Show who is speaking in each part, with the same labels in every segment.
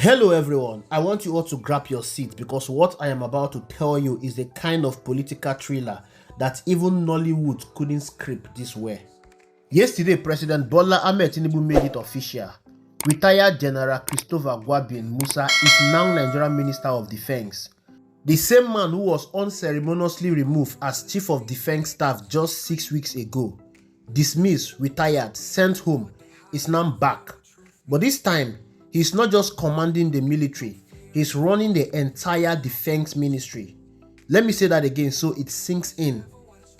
Speaker 1: Hello everyone, I want you all to grab your seat because what I am about to tell you is the kind of political thriller that even Nollywood couldn't script this way. Yesterday, President Bola Ahmed Tinubu made it official. Retired General Christopher Musa is now Nigerian Minister of Defense. The same man who was unceremoniously removed as Chief of Defense Staff just 6 weeks ago, dismissed, retired, sent home, is now back. But this time, he's not just commanding the military, he's running the entire defense ministry. Let me say that again so it sinks in.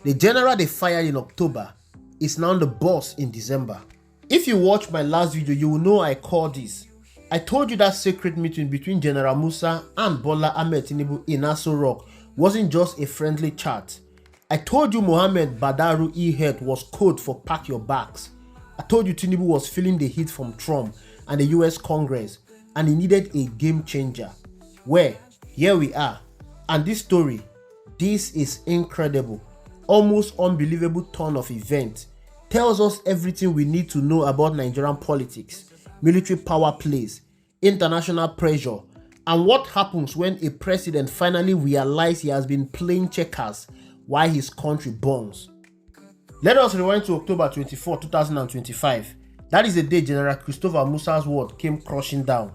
Speaker 1: The general they fired in October is now the boss in December. If you watched my last video, you will know I called this. I told you that secret meeting between General Musa and Bola Ahmed Tinubu in Aso Rock wasn't just a friendly chat. I told you Mohammed Badaru E-Head was code for pack your bags. I told you Tinubu was feeling the heat from Trump and the US Congress and he needed a game changer. Well, here we are. And this story, this is incredible, almost unbelievable turn of event, tells us everything we need to know about Nigerian politics, military power plays, international pressure, and what happens when a president finally realizes he has been playing checkers while his country burns. Let us rewind to October 24, 2025. That is the day General Christopher Musa's word came crushing down.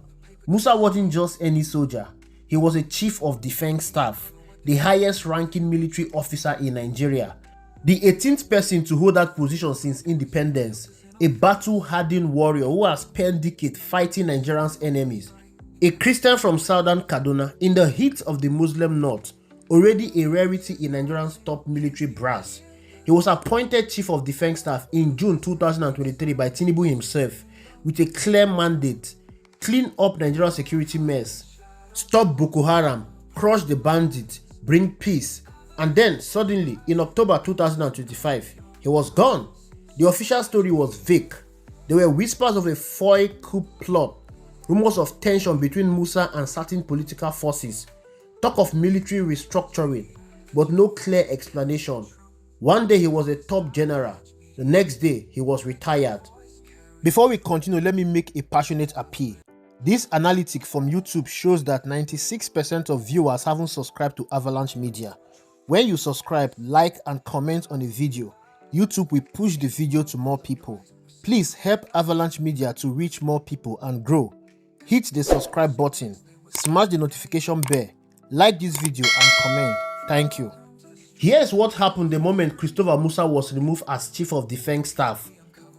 Speaker 1: Musa wasn't just any soldier. He was a Chief of Defense Staff, the highest ranking military officer in Nigeria, the 18th person to hold that position since independence, a battle-hardened warrior who has spent decades fighting Nigeria's enemies, a Christian from southern Kaduna in the heat of the Muslim North, already a rarity in Nigeria's top military brass. He was appointed Chief of Defense Staff in June 2023 by Tinubu himself with a clear mandate: clean up Nigeria's security mess, stop Boko Haram, crush the bandits, bring peace. And then suddenly in October 2025, he was gone. The official story was vague. There were whispers of a foil coup plot, rumors of tension between Musa and certain political forces, talk of military restructuring, but no clear explanation. One day he was a top general, the next day he was retired. Before we continue, let me make a passionate appeal. This analytic from YouTube shows that 96% of viewers haven't subscribed to Avalanche Media. When you subscribe, like and comment on a video, YouTube will push the video to more people. Please help Avalanche Media to reach more people and grow. Hit the subscribe button, smash the notification bell, like this video and comment. Thank you. Here's what happened the moment Christopher Musa was removed as Chief of Defense Staff.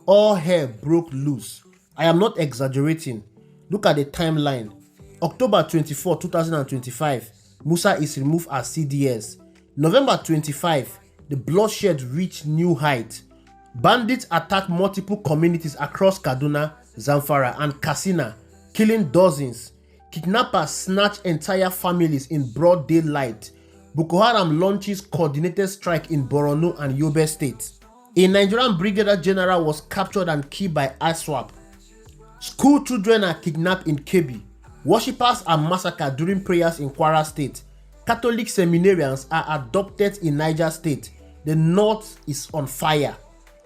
Speaker 1: All hell broke loose. I am not exaggerating. Look at the timeline. October 24, 2025, Musa is removed as CDS. November 25, the bloodshed reached new heights. Bandits attacked multiple communities across Kaduna, Zamfara, and Katsina, killing dozens. Kidnappers snatched entire families in broad daylight. Boko Haram launches coordinated strike in Borno and Yobe states. A Nigerian brigadier general was captured and killed by ISWAP. School children are kidnapped in Kebbi. Worshippers are massacred during prayers in Kwara state. Catholic seminarians are abducted in Niger state. The north is on fire.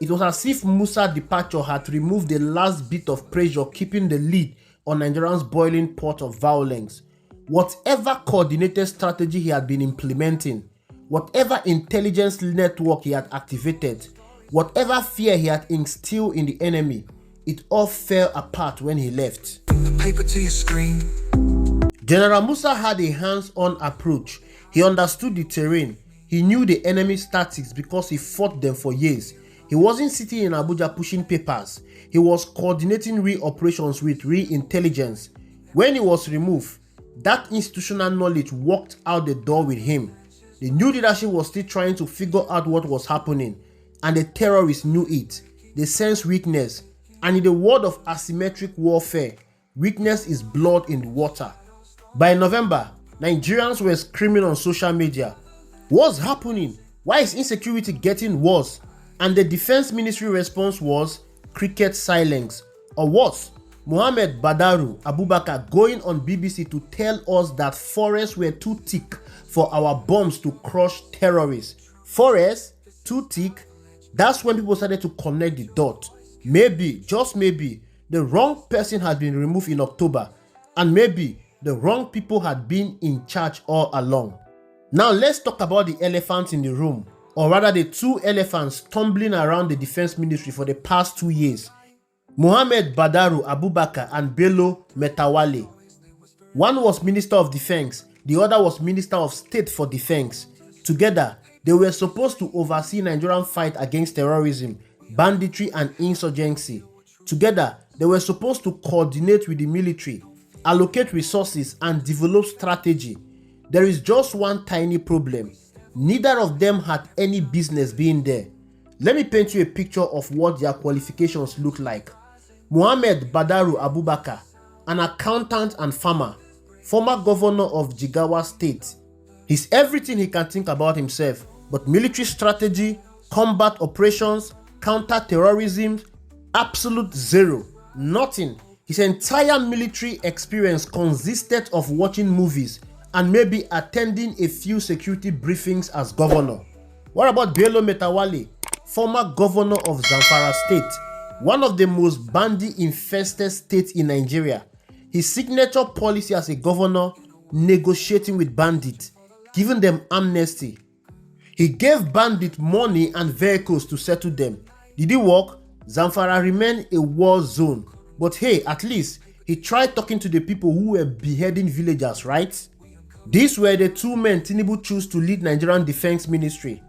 Speaker 1: It was as if Musa's departure had removed the last bit of pressure keeping the lead on Nigeria's boiling pot of violence. Whatever coordinated strategy he had been implementing, whatever intelligence network he had activated, whatever fear he had instilled in the enemy, it all fell apart when he left. Paper to your screen. General Musa had a hands-on approach. He understood the terrain. He knew the enemy's tactics because he fought them for years. He wasn't sitting in Abuja pushing papers. He was coordinating real operations with real intelligence. When he was removed, that institutional knowledge walked out the door with him. The new leadership was still trying to figure out what was happening, and the terrorists knew it. They sensed weakness, and in the world of asymmetric warfare, weakness is blood in the water. By November, Nigerians were screaming on social media, "What's happening? Why is insecurity getting worse?" And the defense ministry response was cricket silence, or worse, Mohammed Badaru Abubakar going on BBC to tell us that forests were too thick for our bombs to crush terrorists. Forests? Too thick? That's when people started to connect the dots. Maybe, just maybe, the wrong person had been removed in October and maybe the wrong people had been in charge all along. Now let's talk about the elephant in the room, or rather the two elephants tumbling around the defense ministry for the past 2 years. Mohammed Badaru Abubakar and Bello Metawalle. One was Minister of Defense, the other was Minister of State for Defense. Together, they were supposed to oversee Nigerian fight against terrorism, banditry and insurgency. Together, they were supposed to coordinate with the military, allocate resources and develop strategy. There is just one tiny problem. Neither of them had any business being there. Let me paint you a picture of what their qualifications look like. Mohammed Badaru Abubakar, an accountant and farmer, former governor of Jigawa State. He's everything he can think about himself, but military strategy, combat operations, counter-terrorism, absolute zero. Nothing. His entire military experience consisted of watching movies and maybe attending a few security briefings as governor. What about Bello Metawalle, former governor of Zamfara State, one of the most bandit-infested states in Nigeria? His signature policy as a governor, negotiating with bandits, giving them amnesty. He gave bandits money and vehicles to settle them. Did it work? Zamfara remained a war zone. But hey, at least he tried talking to the people who were beheading villagers, right? These were the two men Tinubu chose to lead Nigerian Defense Ministry.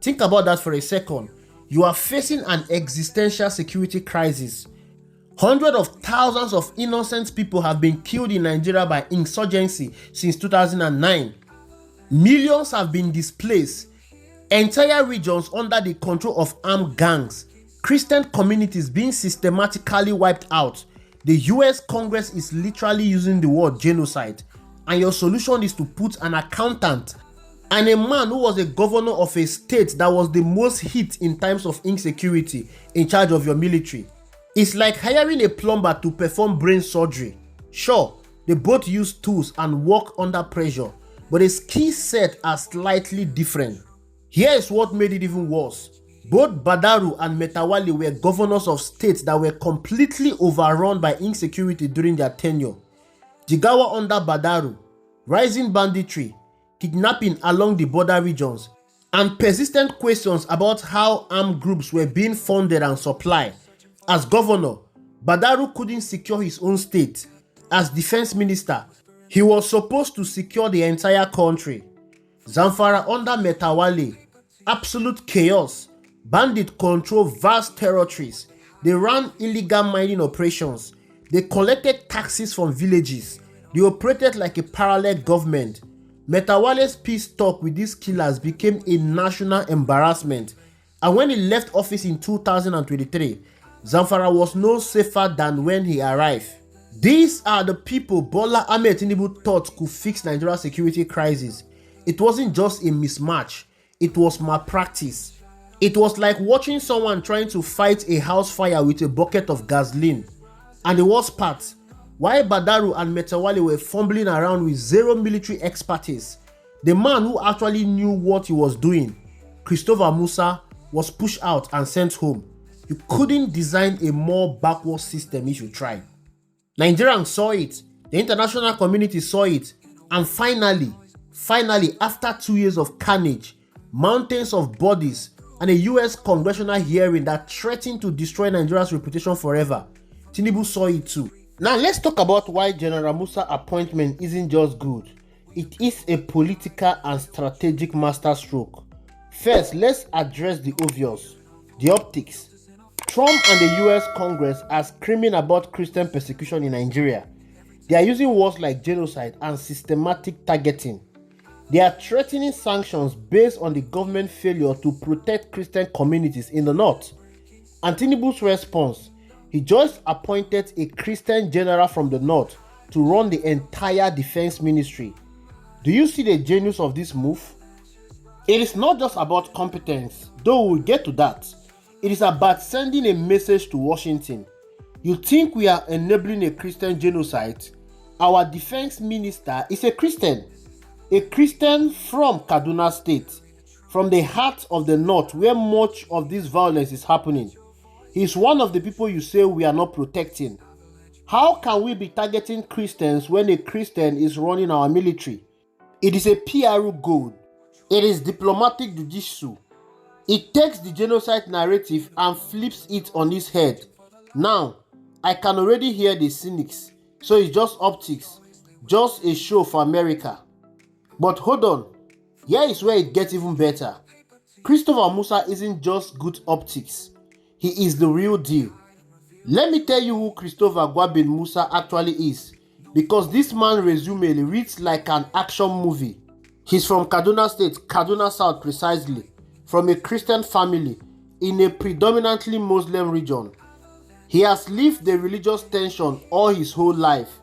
Speaker 1: Think about that for a second. You are facing an existential security crisis. Hundreds of thousands of innocent people have been killed in Nigeria by insurgency since 2009. Millions have been displaced. Entire regions under the control of armed gangs. Christian communities being systematically wiped out. The US Congress is literally using the word genocide. And your solution is to put an accountant and a man who was a governor of a state that was the most hit in times of insecurity in charge of your military. It's like hiring a plumber to perform brain surgery. Sure, they both use tools and work under pressure, but the skill set are slightly different. Here is what made it even worse. Both Badaru and Metawalle were governors of states that were completely overrun by insecurity during their tenure. Jigawa under Badaru, rising banditry, kidnapping along the border regions, and persistent questions about how armed groups were being funded and supplied. As governor, Badaru couldn't secure his own state. As defense minister, he was supposed to secure the entire country. Zamfara under Metawalle, absolute chaos. Bandits control vast territories. They ran illegal mining operations. They collected taxes from villages. They operated like a parallel government. Metawalle's peace talk with these killers became a national embarrassment. And when he left office in 2023, Zamfara was no safer than when he arrived. These are the people Bola Ahmed Tinubu thought could fix Nigeria's security crisis. It wasn't just a mismatch, it was malpractice. It was like watching someone trying to fight a house fire with a bucket of gasoline. And the worst part, while Badaru and Metawalle were fumbling around with zero military expertise, the man who actually knew what he was doing, Christopher Musa, was pushed out and sent home. You couldn't design a more backward system if you tried. Nigerians saw it, the international community saw it, and finally, after 2 years of carnage, mountains of bodies, and a US congressional hearing that threatened to destroy Nigeria's reputation forever, Tinubu saw it too. Now let's talk about why General Musa appointment isn't just good. It is a political and strategic masterstroke. First, let's address the obvious, the optics. Trump and the US Congress are screaming about Christian persecution in Nigeria. They are using words like genocide and systematic targeting. They are threatening sanctions based on the government failure to protect Christian communities in the north. And Tinubu's response, he just appointed a Christian general from the north to run the entire defense ministry. Do you see the genius of this move? It is not just about competence, though we'll get to that. It is about sending a message to Washington. You think we are enabling a Christian genocide? Our defense minister is a Christian from Kaduna State, from the heart of the north where much of this violence is happening. He is one of the people you say we are not protecting. How can we be targeting Christians when a Christian is running our military? It is a PR goal. It is diplomatic jujitsu. It takes the genocide narrative and flips it on its head. Now, I can already hear the cynics. So it's just optics. Just a show for America. But hold on. Here is where it gets even better. Christopher Musa isn't just good optics. He is the real deal. Let me tell you who Christopher Gwabin Musa actually is, because this man's resume reads like an action movie. He's from Kaduna State, Kaduna South precisely, from a Christian family in a predominantly Muslim region. He has lived the religious tension all his whole life.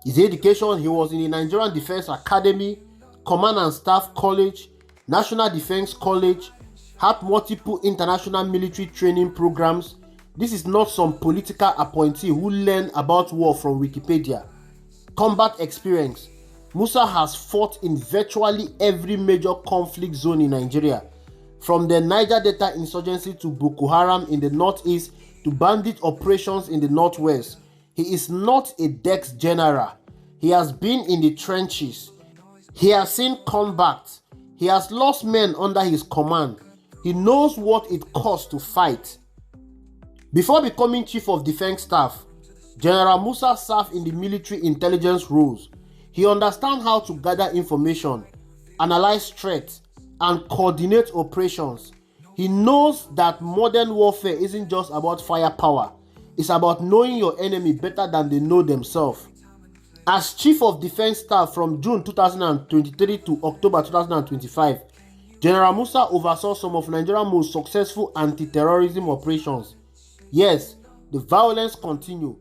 Speaker 1: His education, he was in the Nigerian Defense Academy, Command and Staff College, National Defense College, had multiple international military training programs. This is not some political appointee who learned about war from Wikipedia. Combat experience. Musa has fought in virtually every major conflict zone in Nigeria, from the Niger Delta insurgency to Boko Haram in the northeast to bandit operations in the northwest. He is not a Dex general. He has been in the trenches. He has seen combat. He has lost men under his command. He knows what it costs to fight. Before becoming Chief of Defense Staff, General Musa served in the military intelligence roles. He understands how to gather information, analyze threats, and coordinate operations. He knows that modern warfare isn't just about firepower. It's about knowing your enemy better than they know themselves. As Chief of Defense Staff from June 2023 to October 2025, General Musa oversaw some of Nigeria's most successful anti-terrorism operations. Yes, the violence continued,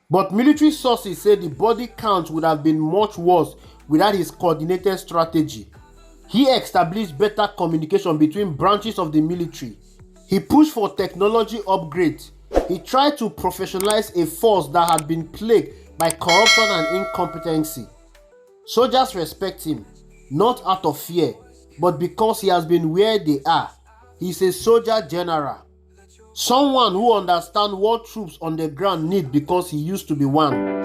Speaker 1: but military sources say the body count would have been much worse without his coordinated strategy. He established better communication between branches of the military. He pushed for technology upgrades. He tried to professionalize a force that had been plagued by corruption and incompetency. Soldiers respect him, not out of fear, but because he has been where they are. He's a soldier general. Someone who understands what troops on the ground need because he used to be one.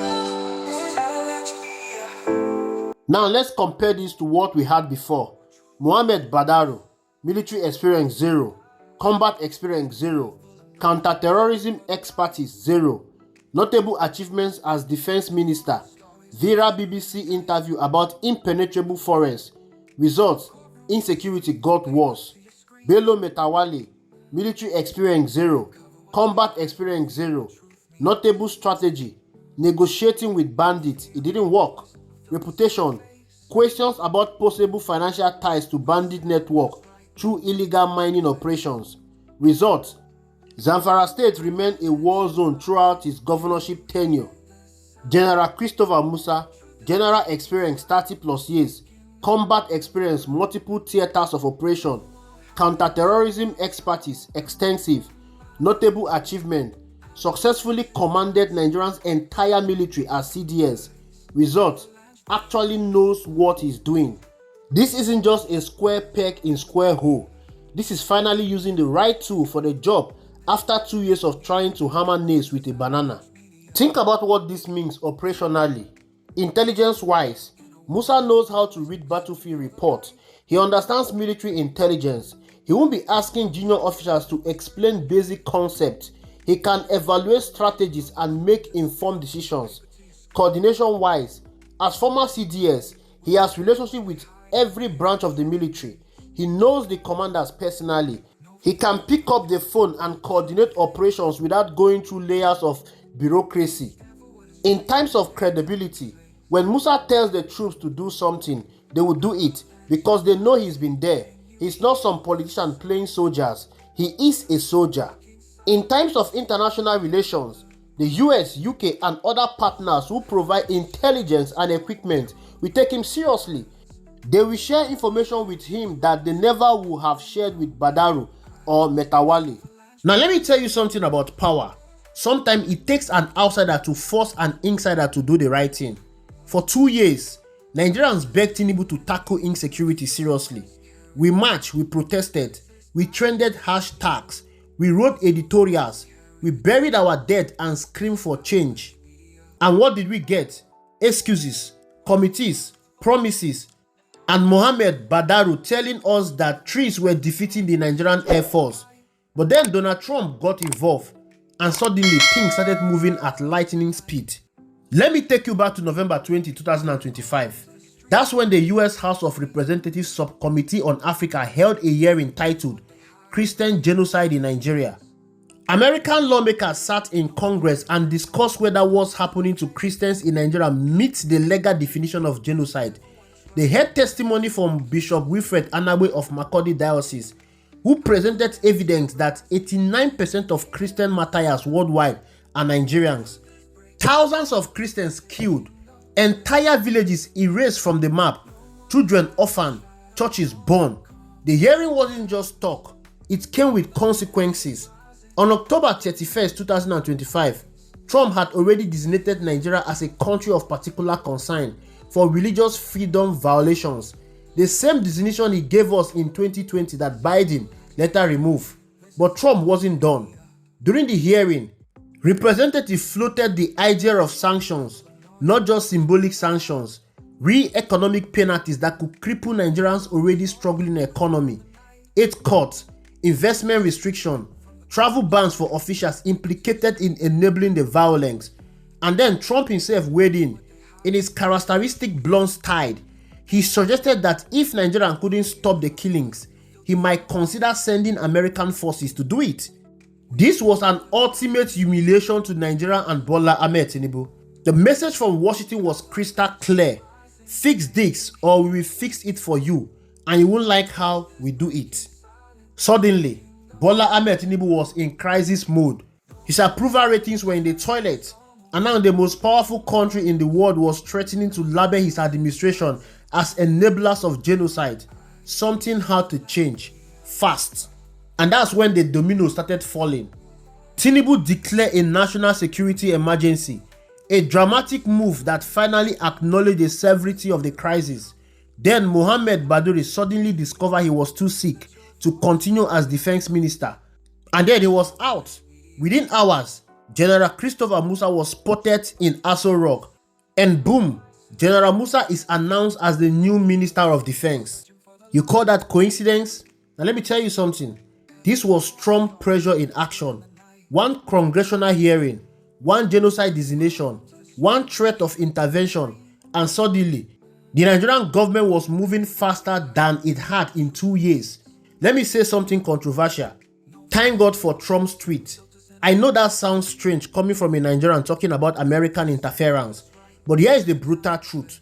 Speaker 1: Now let's compare this to what we had before. Mohammed Badaro, military experience 0, combat experience 0, counter-terrorism expertise 0, notable achievements as defense minister, Vera BBC interview about impenetrable forests, results, insecurity got worse. Bello Metawale, military experience 0, combat experience 0, notable strategy, negotiating with bandits, it didn't work. Reputation, questions about possible financial ties to bandit network through illegal mining operations. Results, Zamfara State remained a war zone throughout his governorship tenure. General Christopher Musa, general experience 30+ years, combat experience multiple theaters of operation, counter-terrorism expertise extensive, notable achievement, successfully commanded Nigeria's entire military as CDS. Result, actually knows what he's doing. This isn't just a square peg in square hole. This is finally using the right tool for the job after 2 years of trying to hammer nails with a banana. Think about what this means operationally. Intelligence-wise, Musa knows how to read battlefield reports. He understands military intelligence. He won't be asking junior officers to explain basic concepts. He can evaluate strategies and make informed decisions. Coordination-wise, as former CDS, he has relationship with every branch of the military. He knows the commanders personally. He can pick up the phone and coordinate operations without going through layers of bureaucracy. In times of credibility, when Musa tells the troops to do something, they will do it because they know he's been there. He's not some politician playing soldiers. He is a soldier. In times of international relations, the US, UK, and other partners who provide intelligence and equipment will take him seriously. They will share information with him that they never would have shared with Badaro or Metawale. Now let me tell you something about power. Sometimes it takes an outsider to force an insider to do the right thing. For 2 years, Nigerians begged Tinubu to tackle insecurity seriously. We marched, we protested, we trended hashtags, we wrote editorials, we buried our dead and screamed for change. And what did we get? Excuses, committees, promises, and Mohammed Badaru telling us that trees were defeating the Nigerian Air Force. But then Donald Trump got involved and suddenly things started moving at lightning speed. Let me take you back to November 20, 2025. That's when the US House of Representatives Subcommittee on Africa held a hearing titled Christian Genocide in Nigeria. American lawmakers sat in Congress and discussed whether what's happening to Christians in Nigeria meets the legal definition of genocide. They heard testimony from Bishop Wilfred Anawe of Makurdi Diocese, who presented evidence that 89% of Christian martyrs worldwide are Nigerians. Thousands of Christians killed, entire villages erased from the map, children orphaned, churches burned. The hearing wasn't just talk, it came with consequences. On October 31st, 2025, Trump had already designated Nigeria as a country of particular concern for religious freedom violations, the same designation he gave us in 2020 that Biden later removed. But Trump wasn't done. During the hearing, representatives floated the idea of sanctions, not just symbolic sanctions, real economic penalties that could cripple Nigerians' already struggling economy, aid cuts, investment restriction, travel bans for officials implicated in enabling the violence. And then Trump himself weighed in his characteristic blunt style. He suggested that if Nigeria couldn't stop the killings, he might consider sending American forces to do it. This was an ultimate humiliation to Nigeria and Bola Ahmed Tinubu. The message from Washington was crystal clear. Fix this or we will fix it for you, and you won't like how we do it. Suddenly, Bola Ahmed Tinubu was in crisis mode. His approval ratings were in the toilet, and now the most powerful country in the world was threatening to label his administration as enablers of genocide. Something had to change fast. And that's when the dominoes started falling. Tinubu declared a national security emergency, a dramatic move that finally acknowledged the severity of the crisis. Then Mohammed Baduri suddenly discovered he was too sick to continue as defense minister. And then he was out. Within hours, General Christopher Musa was spotted in Aso Rock. And boom, General Musa is announced as the new Minister of Defense. You call that coincidence? Now let me tell you something. This was Trump pressure in action. One congressional hearing, one genocide designation, one threat of intervention, and suddenly, the Nigerian government was moving faster than it had in 2 years. Let me say something controversial. Thank God for Trump's tweet. I know that sounds strange coming from a Nigerian talking about American interference, but here is the brutal truth.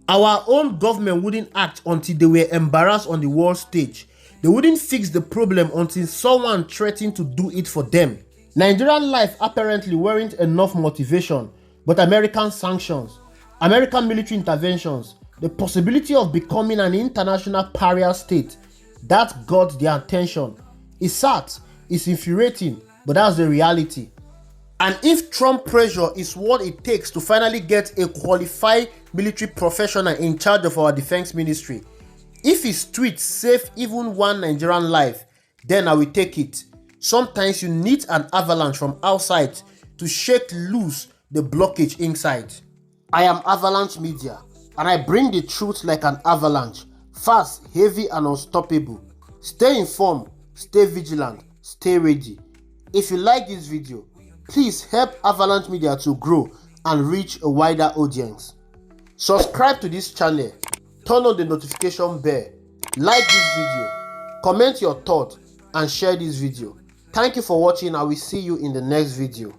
Speaker 1: Our own government wouldn't act until they were embarrassed on the world stage. They wouldn't fix the problem until someone threatened to do it for them. Nigerian life apparently weren't enough motivation, but American sanctions, American military interventions, the possibility of becoming an international pariah state, that got their attention. It's sad, it's infuriating, but that's the reality. And if Trump pressure is what it takes to finally get a qualified military professional in charge of our defense ministry, if his tweets save even one Nigerian life, then I will take it. Sometimes you need an avalanche from outside to shake loose the blockage inside. I am Avalanche Media, and I bring the truth like an avalanche, fast, heavy, and unstoppable. Stay informed, stay vigilant, stay ready. If you like this video, please help Avalanche Media to grow and reach a wider audience. Subscribe to this channel, turn on the notification bell, like this video, comment your thoughts, and share this video. Thank you for watching. I will see you in the next video.